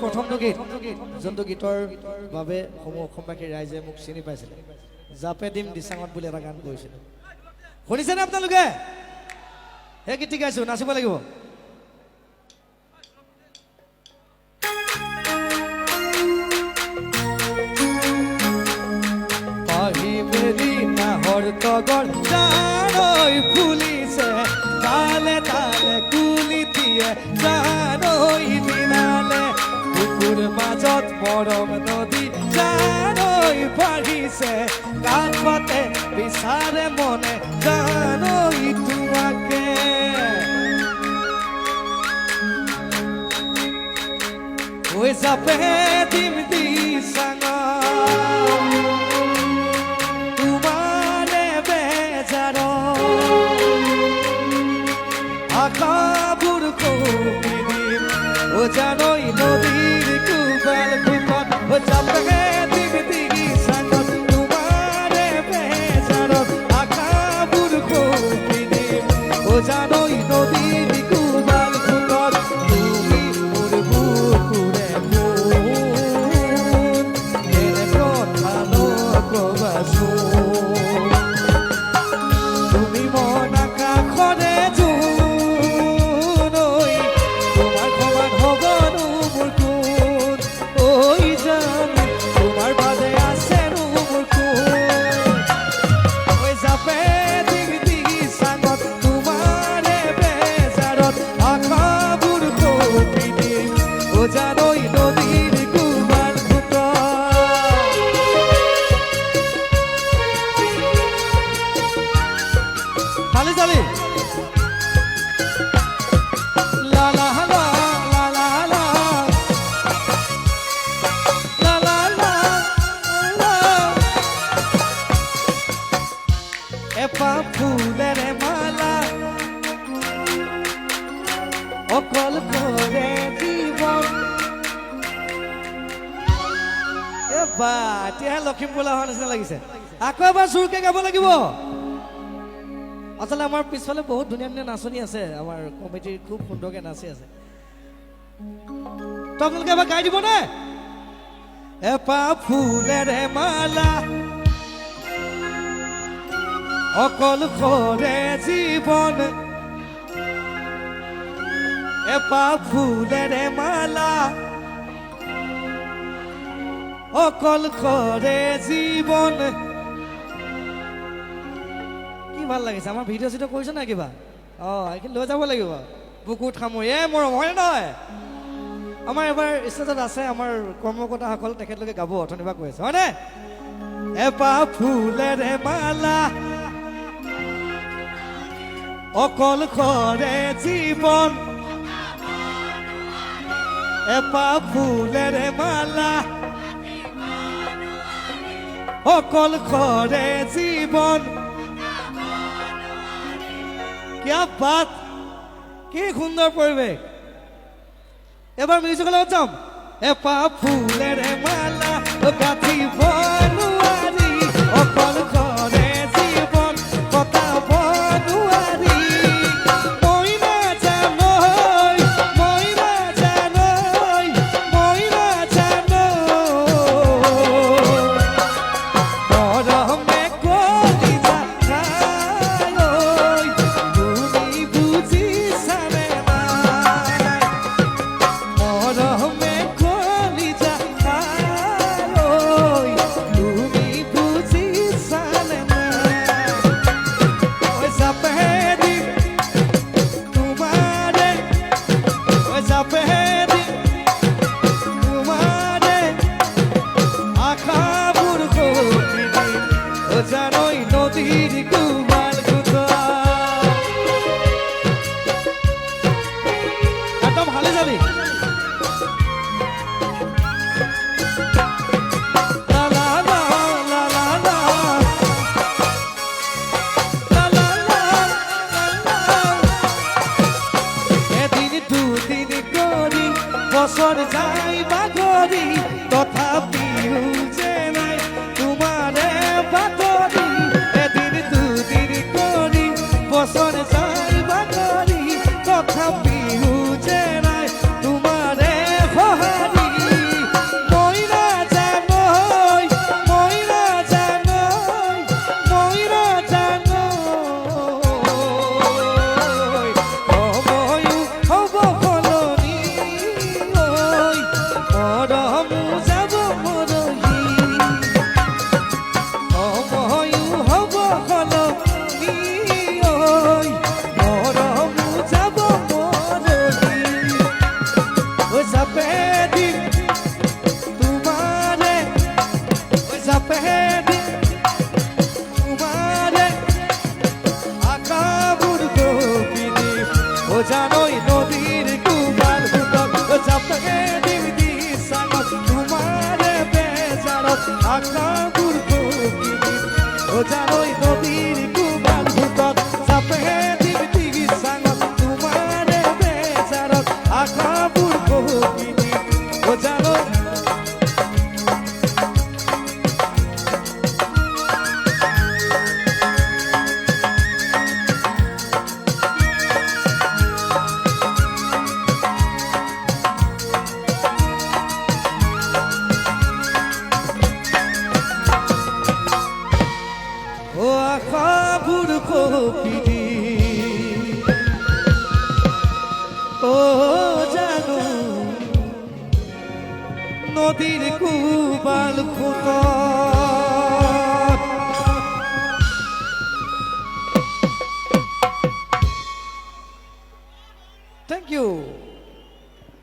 প্ৰথমটো গীত যোনটো গীতৰ বাবে অসমবাসী ৰাইজে মোক চিনি পাইছিলে জাপে দিম দিচাঙত বুলি এটা গান কৰিছিলে শুনিছেনে আপোনালোকে সেই গীত গাইছো নাচিব লাগিব পাহিমেৰি নাহৰ তগৰ জানৈ ফুলিছে তালে তালে কুলি দিয়ে জানৈ দিনালে বুকুৰ মাজত মৰম নদী জানৈ বাঢ়িছে গান পাতে বিচাৰে মনে জানৈ তোমাকে ঐ জাপে দিম দিচাঙ আকাবুর কবিদিন ও জানোই নদীর কুবাল কুপন ও জাপে দিম দিসাঙত তোমারে বেজারত আকাবুর কবিদিন ও জানোই নদীর কুবাল কুপন তুমি মোর বুকুরে মন এর কথা নকবাসো তুমি মন আকাশরে ফুলের মালা অকল করে জীবন এবাৰ এতিয়া লখিমপুৰ অহা নিচিনা লাগিছে আকৌ এবাৰ জোৰকে গাব লাগিব আচলতে আমাৰ পিছফালে বহুত ধুনীয়া ধুনীয়া নাচনি আছে আমাৰ কমিটিৰ খুব সুন্দৰকে নাচি আছে তো আপোনালোকে এবাৰ গাই দিবনে এপাহ ফুলেৰে মালা অকল কৰে জীবন এপাহ ফুলেৰ মালা অকল কৰে জীবন কি ভাল লাগিছে আমাৰ ভিডিঅ' চিডিঅ' কৰিছে না কিবা এইখিনি লৈ যাব লাগিব বুকুত সামৰি মৰম হয় নহয় আমাৰ এবাৰ ষ্টেজত আছে আমাৰ কৰ্মকৰ্তাসকল তেখেতলোকে গাব অথনিবা কৈ আছে হয়নে এপাহ ফুলেৰ মালা অকল করে জীবন এপাহ ফুলের মালা অকল করে জীবন क्या बात কি সুন্দর পরিবেশ এবার মিউজিকেল যাম এপাহ ফুলের মালা গাথি বনুয়ারি অকল করে জীবন কথা বনুয়ারি আকাপুর প্রকৃতি ও জানোই নদীর কুমার ভূতত চাপে টিভি সাঙত তোমারে বেচারত আকাপুর প্রকৃতি ও জানোই ও আকাপুর প্রকৃতি ও জানো নদীর কুবাল ফুট